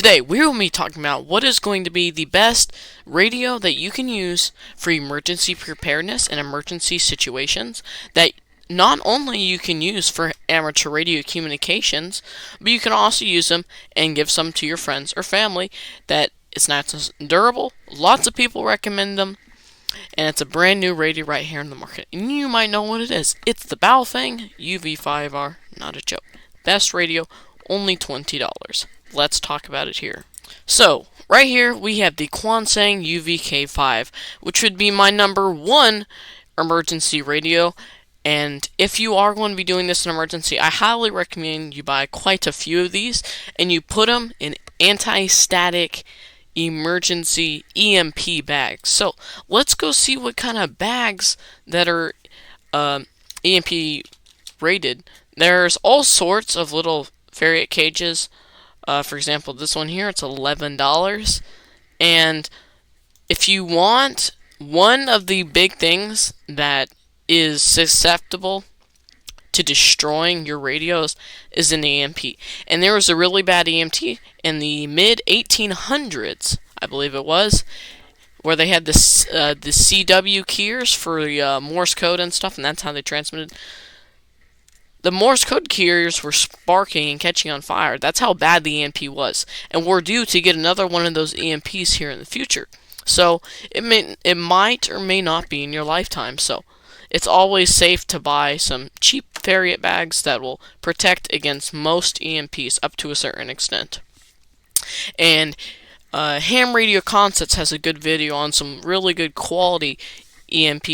Today we will be talking about what is going to be the best radio that you can use for emergency preparedness and emergency situations that not only you can use for amateur radio communications, but you can also use them and give some to your friends or family that it's not so durable. Lots of people recommend them, and it's a brand new radio right here in the market. And you might know what it is. It's the Baofeng UV5R, not a joke. Best radio, only $20. Let's talk about it here. So, right here we have the Kwansang UVK5, which would be my number one emergency radio. And if you are going to be doing this in emergency, I highly recommend you buy quite a few of these and you put them in anti-static emergency EMP bags. So let's go see what kind of bags that are EMP rated. There's all sorts of little variant cages. For example, this one here, it's $11. And if you want one of the big things that is susceptible to destroying your radios is an EMP. And there was a really bad EMP in the mid 1800s, I believe it was, where they had the CW keyers for the Morse code and stuff, and that's how they transmitted. The Morse code carriers were sparking and catching on fire. That's how bad the EMP was. And we're due to get another one of those EMPs here in the future. So it might or may not be in your lifetime. So it's always safe to buy some cheap variant bags that will protect against most EMPs up to a certain extent. And Ham Radio Concepts has a good video on some really good quality EMP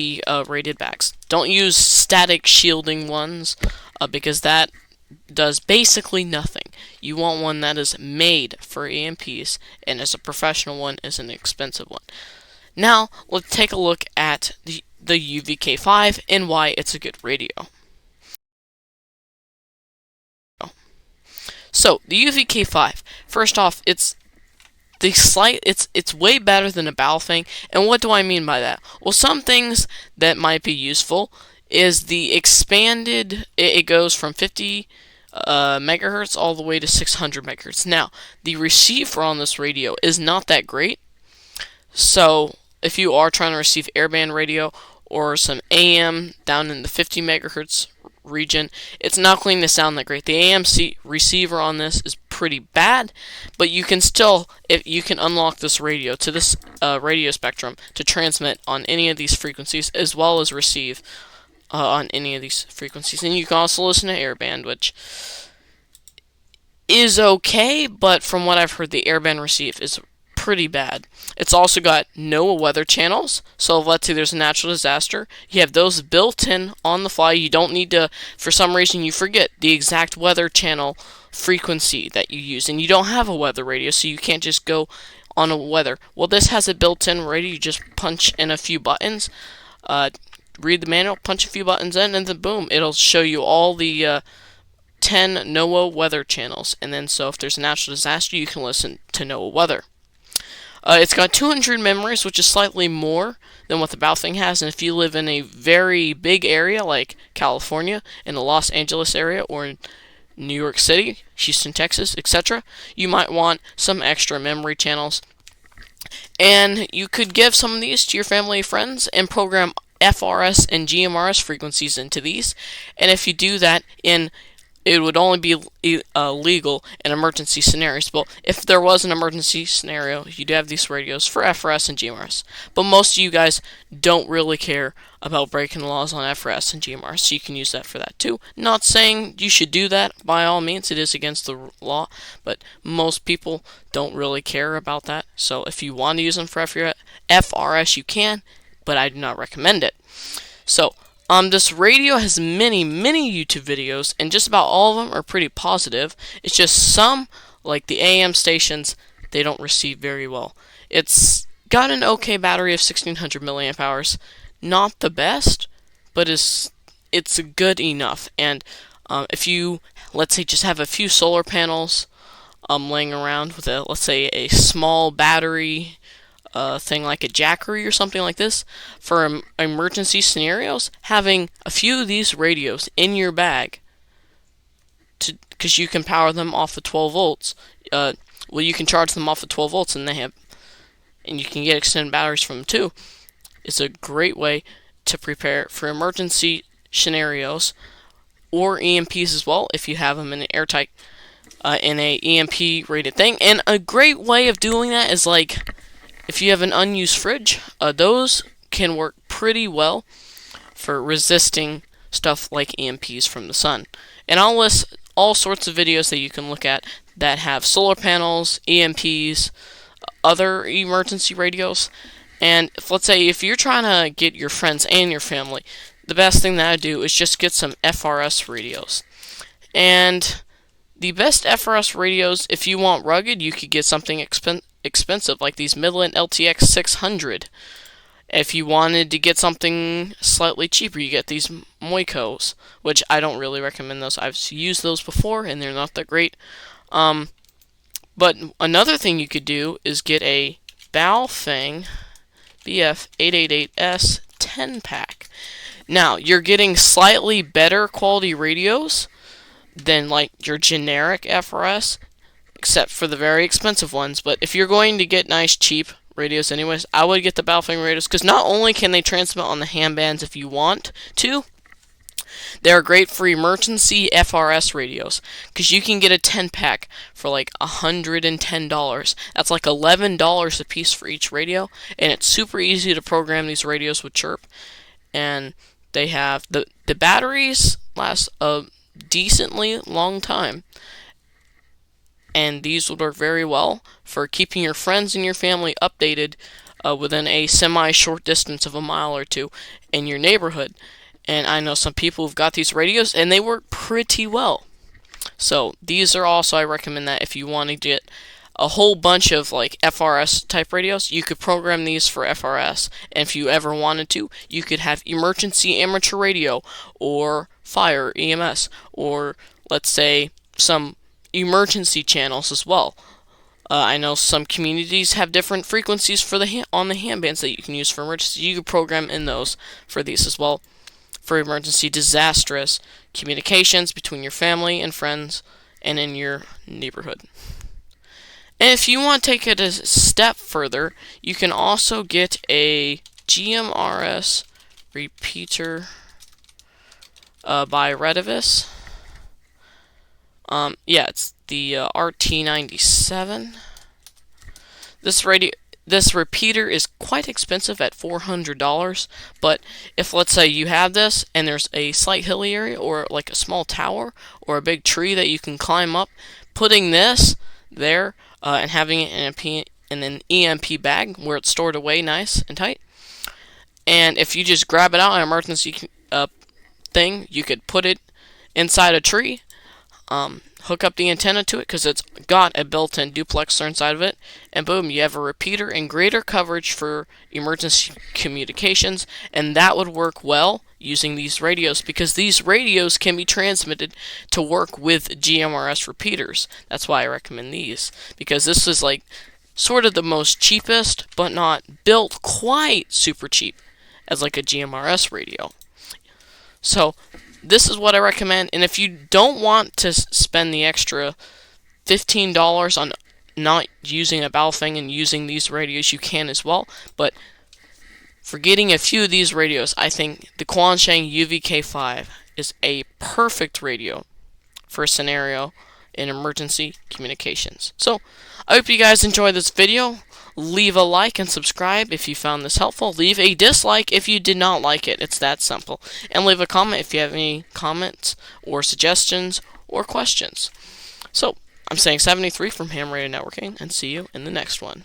rated bags. Don't use static shielding ones because that does basically nothing. You want one that is made for EMPs, and as a professional one is an expensive one. Now let's take a look at the UVK5 and why it's a good radio. So the UVK5, first off, it's way better than a Baofeng. And what do I mean by that? Well, some things that might be useful is the expanded. It goes from 50 megahertz all the way to 600 megahertz. Now, the receiver on this radio is not that great. So, if you are trying to receive airband radio or some AM down in the 50 megahertz region, it's not going to sound that great. The AM receiver on this is pretty bad, but you can still, if you can unlock this radio to this radio spectrum to transmit on any of these frequencies as well as receive on any of these frequencies. And you can also listen to airband, which is okay, but from what I've heard, the airband receive is pretty bad. It's also got NOAA weather channels, so let's say there's a natural disaster, you have those built in on the fly. You don't need to, for some reason you forget the exact weather channel frequency that you use, and you don't have a weather radio, so you can't just go on a weather. Well, this has a built-in radio. You just punch in a few buttons, read the manual, punch a few buttons in, and then boom, it'll show you all the 10 NOAA weather channels. And then so if there's a natural disaster, you can listen to NOAA weather. It's got 200 memories, which is slightly more than what the Baofeng has. And if you live in a very big area like California, in the Los Angeles area, or in New York City, Houston, Texas, etc., you might want some extra memory channels. And you could give some of these to your family and friends and program FRS and GMRS frequencies into these. And if you do that it would only be legal in emergency scenarios. But if there was an emergency scenario, you'd have these radios for FRS and GMRS. But most of you guys don't really care about breaking the laws on FRS and GMRS, so you can use that for that too. Not saying you should do that, by all means, it is against the law, but most people don't really care about that. So if you want to use them for FRS, you can, but I do not recommend it. So, this radio has many YouTube videos, and just about all of them are pretty positive. It's just some, like the AM stations, they don't receive very well. It's got an okay battery of 1600 milliamp hours. Not the best, but it's good enough. And if you, let's say, just have a few solar panels laying around with let's say a small battery thing like a Jackery or something like this, for emergency scenarios, having a few of these radios in your bag, because you can power them off of 12 volts, Well, you can charge them off of 12 volts, and you can get extended batteries from them too. It's a great way to prepare for emergency scenarios or EMPs as well if you have them in an airtight in a EMP rated thing. And a great way of doing that is like if you have an unused fridge, those can work pretty well for resisting stuff like EMPs from the sun. And I'll list all sorts of videos that you can look at that have solar panels, EMPs, other emergency radios. And let's say if you're trying to get your friends and your family, the best thing that I do is just get some FRS radios. And the best FRS radios, if you want rugged, you could get something expensive like these Midland LTX 600. If you wanted to get something slightly cheaper, you get these Moicos, which I don't really recommend those. I've used those before, and they're not that great. But another thing you could do is get a Baofeng BF888S 10-pack. Now, you're getting slightly better quality radios than like your generic FRS, except for the very expensive ones. But if you're going to get nice, cheap radios anyways, I would get the Baofeng radios, because not only can they transmit on the ham bands if you want to, they're great for emergency FRS radios, because you can get a 10-pack for like $110. That's like $11 a piece for each radio, and it's super easy to program these radios with Chirp. And they have the batteries last a decently long time, and these would work very well for keeping your friends and your family updated within a semi-short distance of a mile or two in your neighborhood. And I know some people who've got these radios, and they work pretty well. So these are also, I recommend that if you want to get a whole bunch of like FRS type radios, you could program these for FRS. And if you ever wanted to, you could have emergency amateur radio or fire EMS, or let's say some emergency channels as well. I know some communities have different frequencies for on the ham bands that you can use for emergency. You could program in those for these as well, for emergency disastrous communications between your family and friends and in your neighborhood. And if you want to take it a step further, you can also get a GMRS repeater by Redivis. Yeah, it's the RT97. This repeater is quite expensive at $400, but if let's say you have this and there's a slight hilly area or like a small tower or a big tree that you can climb up, putting this there and having it in an EMP bag where it's stored away nice and tight, and if you just grab it out in an emergency thing, you could put it inside a tree, hook up the antenna to it because it's got a built-in duplexer inside of it, and boom, you have a repeater and greater coverage for emergency communications. And that would work well using these radios, because these radios can be transmitted to work with GMRS repeaters. That's why I recommend these, because this is like sort of the most cheapest, but not built quite super cheap as like a GMRS radio. So this is what I recommend. And if you don't want to spend the extra $15 on not using a Baofeng and using these radios, you can as well. But for getting a few of these radios, I think the Quansheng UVK5 is a perfect radio for a scenario in emergency communications. So I hope you guys enjoyed this video. Leave a like and subscribe if you found this helpful. Leave a dislike if you did not like it. It's that simple. And leave a comment if you have any comments or suggestions or questions. So, I'm saying 73 from Ham Radio Networking, and see you in the next one.